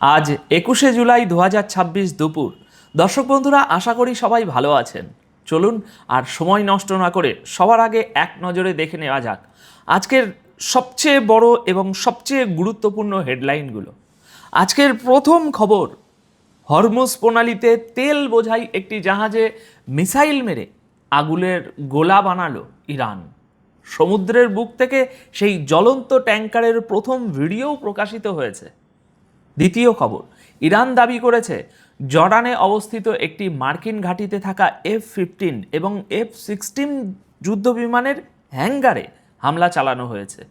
আজ ২১শে জুলাই ২০২৬ দুপুর। দর্শক বন্ধুরা, আশা করি সবাই ভালো আছেন। চলুন আর সময় নষ্ট না করে সবার আগে এক নজরে দেখে নেওয়া যাক আজকের সবচেয়ে বড় এবং সবচেয়ে গুরুত্বপূর্ণ হেডলাইনগুলো। আজকের প্রথম খবর, হরমুজ প্রণালীতে তেল বোঝাই একটি জাহাজে মিসাইল মেরে আগুনের গোলা বানালো ইরান। সমুদ্রের বুক থেকে সেই জ্বলন্ত ট্যাঙ্কারের প্রথম ভিডিও প্রকাশিত হয়েছে। দ্বিতীয় খবর, ইরান দাবি করেছে জর্ডানে অবস্থিত একটি মার্কিন ঘাঁটিতে থাকা F-15 এবং F-16 যুদ্ধবিমানের হ্যাঙ্গারে হামলা চালানো হয়েছে।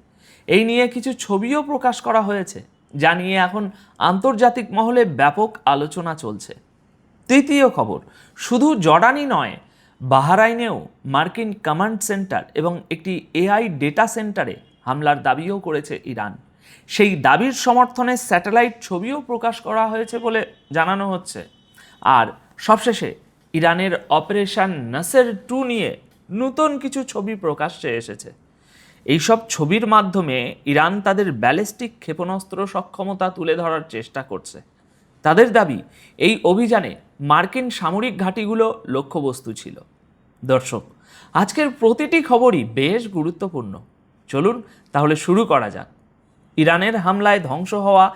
এই নিয়ে কিছু ছবিও প্রকাশ করা হয়েছে, যা নিয়ে এখন আন্তর্জাতিক মহলে ব্যাপক আলোচনা চলছে। তৃতীয় খবর, শুধু জর্ডানই নয়, বাহরাইনেও মার্কিন কমান্ড সেন্টার এবং একটি AI ডেটা সেন্টারে হামলার দাবিও করেছে ইরান। সেই দাবির সমর্থনে স্যাটেলাইট ছবিও প্রকাশ করা হয়েছে বলে জানানো হচ্ছে। আর সবশেষে ইরানের অপারেশন নাসের 2 নিয়ে নতুন কিছু ছবি প্রকাশ্যে এসেছে। এইসব ছবির মাধ্যমে ইরান তাদের ব্যালিস্টিক ক্ষেপণাস্ত্র সক্ষমতা তুলে ধরার চেষ্টা করছে। তাদের দাবি, এই অভিযানে মার্কিন সামরিক ঘাঁটিগুলো লক্ষ্যবস্তু ছিল। দর্শক, আজকের প্রতিটি খবরই বেশ গুরুত্বপূর্ণ। চলুন তাহলে শুরু করা যাক। ইরানের হামলায় ধ্বংস হওয়া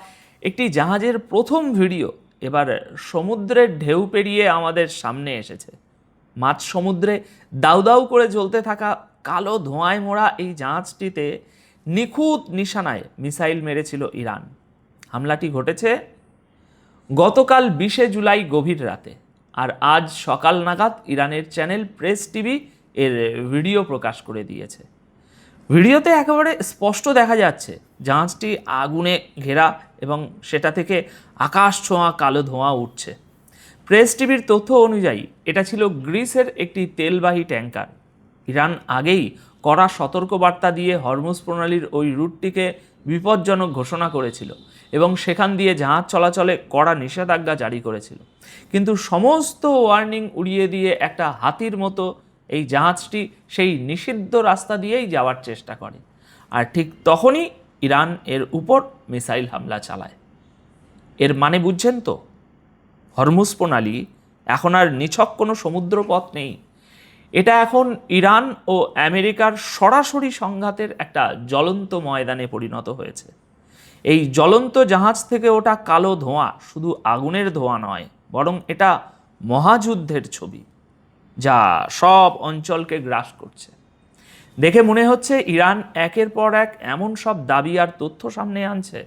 একটি জাহাজের প্রথম ভিডিও এবার সমুদ্রের ঢেউ পেরিয়ে আমাদের সামনে এসেছে। মাঝ সমুদ্রে দাউ দাউ করে জ্বলতে থাকা কালো ধোঁয়ায় মোড়া এই জাহাজটিতে নিখুঁত নিশানায় মিসাইল মেরেছিল ইরান। হামলাটি ঘটেছে গতকাল ২০শে জুলাই গভীর রাতে, আর আজ সকাল নাগাদ ইরানের চ্যানেল প্রেস টিভি এর ভিডিও প্রকাশ করে দিয়েছে। ভিডিওতে একেবারে স্পষ্ট দেখা যাচ্ছে জাহাজটি আগুনে ঘেরা এবং সেটা থেকে আকাশ ছোঁয়া কালো ধোঁয়া উঠছে। প্রেস টিভির তথ্য অনুযায়ী এটা ছিল গ্রিসের একটি তেলবাহী ট্যাঙ্কার। ইরান আগেই কড়া সতর্কবার্তা দিয়ে হরমুজ প্রণালীর ওই রুটটিকে বিপজ্জনক ঘোষণা করেছিল এবং সেখান দিয়ে জাহাজ চলাচলে কড়া নিষেধাজ্ঞা জারি করেছিল। কিন্তু সমস্ত ওয়ার্নিং উড়িয়ে দিয়ে একটা হাতির মতো এই জাহাজটি সেই নিষিদ্ধ রাস্তা দিয়েই যাওয়ার চেষ্টা করে। আর ঠিক তখনই ইরান এর উপর মিসাইল হামলা চালায়। এর মানে বুঝছেন তো? হরমুজ প্রণালী এখন আর নিছক কোনো সমুদ্রপথ নেই। এটা এখন ইরান ও আমেরিকার সরাসরি সংঘাতের একটা জ্বলন্ত ময়দানে পরিণত হয়েছে। এই জ্বলন্ত জাহাজ থেকে ওটা কালো ধোঁয়া শুধু আগুনের ধোঁয়া নয়, বরং এটা মহাযুদ্ধের ছবি, যা সব অঞ্চলকে গ্রাস করছে। দেখে মনে হচ্ছে ইরান একের পর এক এমন সব দাবি আর তথ্য সামনে আনছে,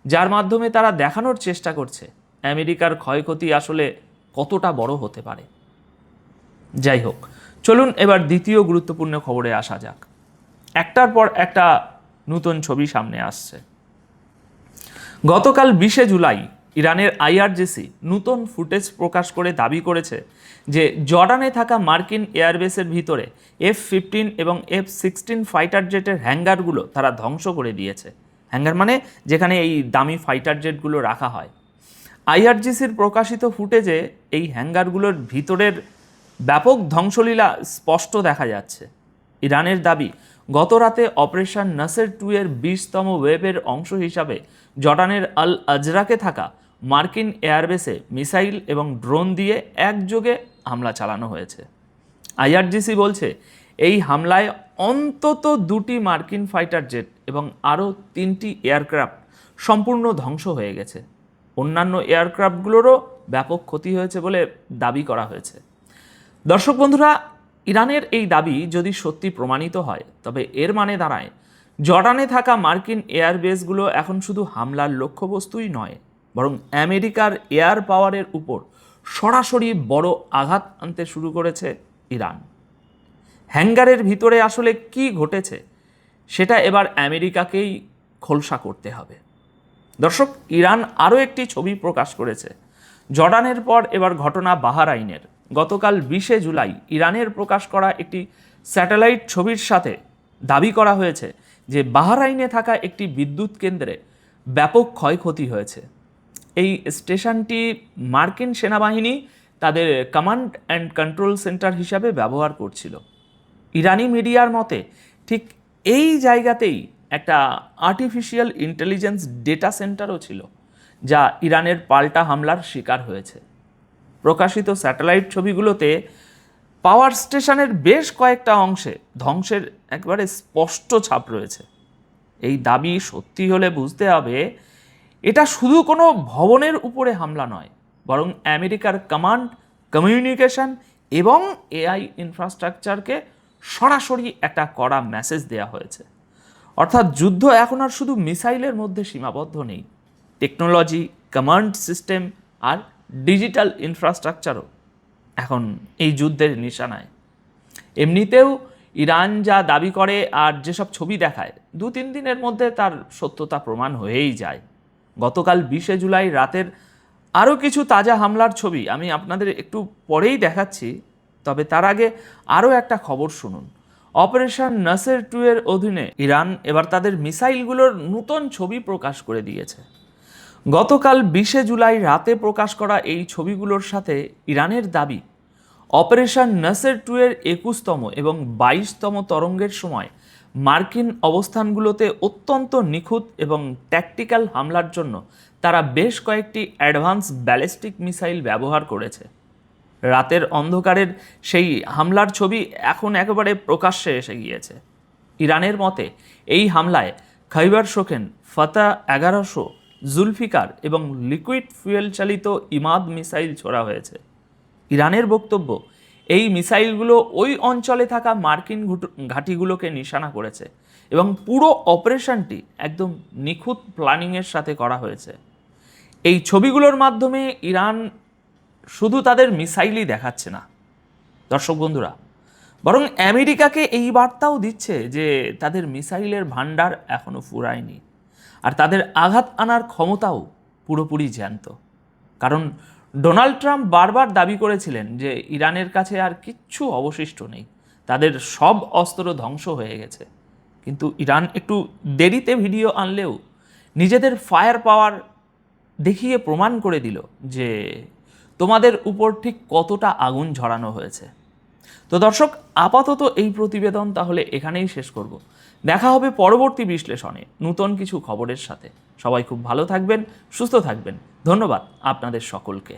যার মাধ্যমে তারা দেখানোর চেষ্টা করছে আমেরিকার ক্ষয়ক্ষতি আসলে কতটা বড় হতে পারে। যাই হোক, চলুন এবার দ্বিতীয় গুরুত্বপূর্ণ খবরে আসা যাক। একটার পর একটা নতুন ছবি সামনে আসছে। গতকাল ২০শে জুলাই ইরানের IRGC নতুন ফুটেজ প্রকাশ করে দাবি করেছে যে জর্ডানে থাকা মার্কিন এয়ারবেসের ভিতরে F-15 এবং F-16 ফাইটার জেটের হ্যাঙ্গারগুলো তারা ধ্বংস করে দিয়েছে। হ্যাঙ্গার মানে যেখানে এই দামি ফাইটার জেটগুলো রাখা হয়। IRGCর প্রকাশিত ফুটেজে এই হ্যাঙ্গারগুলোর ভিতরের ব্যাপক ধ্বংসলীলা স্পষ্ট দেখা যাচ্ছে। ইরানের দাবি, গত রাতে অপারেশন নাসের 2 এর 20তম ওয়েবের অংশ হিসাবে জর্ডানের আল আজরাকে থাকা মার্কিন এয়ারবেসে মিসাইল এবং ড্রোন দিয়ে একযোগে হামলা চালানো হয়েছে। IRGC বলছে এই হামলায় অন্তত 2টি মার্কিন ফাইটার জেট এবং আরও 3টি এয়ারক্রাফট সম্পূর্ণ ধ্বংস হয়ে গেছে। অন্যান্য এয়ারক্রাফটগুলোরও ব্যাপক ক্ষতি হয়েছে বলে দাবি করা হয়েছে। দর্শক বন্ধুরা, ইরানের এই দাবি যদি সত্যি প্রমাণিত হয়, তবে এর মানে দাঁড়ায় জর্ডানে থাকা মার্কিন এয়ারবেসগুলো এখন শুধু হামলার লক্ষ্যবস্তুই নয়, বরং আমেরিকার এয়ার পাওয়ারের উপর সরাসরি বড় আঘাত আনতে শুরু করেছে ইরান। হ্যাঙ্গারের ভিতরে আসলে কি ঘটেছে সেটা এবার আমেরিকাকেই খোলসা করতে হবে। দর্শক, ইরান আরও একটি ছবি প্রকাশ করেছে। জর্ডানের পর এবার ঘটনা বাহরাইনের। গতকাল ২০শে জুলাই ইরানের প্রকাশ করা একটি স্যাটেলাইট ছবির সাথে দাবি করা হয়েছে যে বাহরাইনে থাকা একটি বিদ্যুৎ কেন্দ্রে ব্যাপক ক্ষয়ক্ষতি হয়েছে। এই স্টেশনটি মার্কিন সেনাবাহিনী তাদের কমান্ড অ্যান্ড কন্ট্রোল সেন্টার হিসাবে ব্যবহার করছিল। ইরানি মিডিয়ার মতে ঠিক এই জায়গাতেই একটা আর্টিফিশিয়াল ইন্টেলিজেন্স ডেটা সেন্টারও ছিল, যা ইরানের পাল্টা হামলার শিকার হয়েছে। প্রকাশিত স্যাটেলাইট ছবিগুলোতে পাওয়ার স্টেশনের বেশ কয়েকটা অংশে ধ্বংসের একবারে স্পষ্ট ছাপ রয়েছে। এই দাবি সত্যি হলে বুঝতে হবে এটা শুধু কোনো ভবনের উপরে হামলা নয়, বরং আমেরিকার কমান্ড, কমিউনিকেশন এবং এআই ইনফ্রাস্ট্রাকচারকে সরাসরি একটা কড়া মেসেজ দেওয়া হয়েছে। অর্থাৎ যুদ্ধ এখন আর শুধু মিসাইলের মধ্যে সীমাবদ্ধ নেই, টেকনোলজি, কমান্ড সিস্টেম আর ডিজিটাল ইনফ্রাস্ট্রাকচারও এখন এই যুদ্ধের নিশানায়। এমনিতেও ইরান যা দাবি করে আর যেসব ছবি দেখায় 2-3 দিনের মধ্যে তার সত্যতা প্রমাণ হয়েই যায়। গতকাল 20 জুলাই রাতের আরও কিছু তাজা হামলার ছবি আমি আপনাদের একটু পরেই দেখাচ্ছি, তবে তার আগে আরও একটা খবর শুনুন। অপারেশন নাসের 2 এর অধীনে ইরান এবার তাদের মিসাইলগুলোর নতুন ছবি প্রকাশ করে দিয়েছে। গতকাল 20 জুলাই রাতে প্রকাশ করা এই ছবিগুলোর সাথে ইরানের দাবি অপারেশন নাসের 2 এর 21তম এবং 22তম তরঙ্গের সময় মার্কিন অবস্থানগুলোতে অত্যন্ত নিখুঁত এবং ট্যাকটিক্যাল হামলার জন্য তারা বেশ কয়েকটি অ্যাডভান্স ব্যালিস্টিক মিসাইল ব্যবহার করেছে। রাতের অন্ধকারের সেই হামলার ছবি এখন একেবারে প্রকাশ্যে এসে গিয়েছে। ইরানের মতে এই হামলায় খৈবার শোখেন, ফাতা 1100, জুলফিকার এবং লিকুইড ফুয়েল চালিত ইমাদ মিসাইল ছোড়া হয়েছে। ইরানের বক্তব্য, এই মিসাইলগুলো ওই অঞ্চলে থাকা মার্কিন ঘাঁটিগুলোকে নিশানা করেছে এবং পুরো অপারেশনটি একদম নিখুঁত প্ল্যানিংয়ের সাথে করা হয়েছে। এই ছবিগুলোর মাধ্যমে ইরান শুধু তাদের মিসাইলই দেখাচ্ছে না দর্শক বন্ধুরা, বরং আমেরিকাকে এই বার্তাও দিচ্ছে যে তাদের মিসাইলের ভান্ডার এখনও ফুরায়নি আর তাদের আঘাত আনার ক্ষমতাও পুরোপুরি জ্যান্ত। কারণ ডোনাল্ড ট্রাম্প বারবার দাবি করেছিলেন যে ইরানের কাছে আর কিচ্ছু অবশিষ্ট নেই, তাদের সব অস্ত্র ধ্বংস হয়ে গেছে। কিন্তু ইরান একটু দেরিতে ভিডিও আনলেও নিজেদের ফায়ার পাওয়ার দেখিয়ে প্রমাণ করে দিল যে তোমাদের উপর ঠিক কতটা আগুন ঝরানো হয়েছে। তো দর্শক, আপাতত এই প্রতিবেদন তাহলে এখানেই শেষ করব। দেখা হবে পরবর্তী বিশ্লেষণে নতুন কিছু খবরের সাথে। সবাই খুব ভালো থাকবেন, সুস্থ থাকবেন। ধন্যবাদ আপনাদের সকলকে।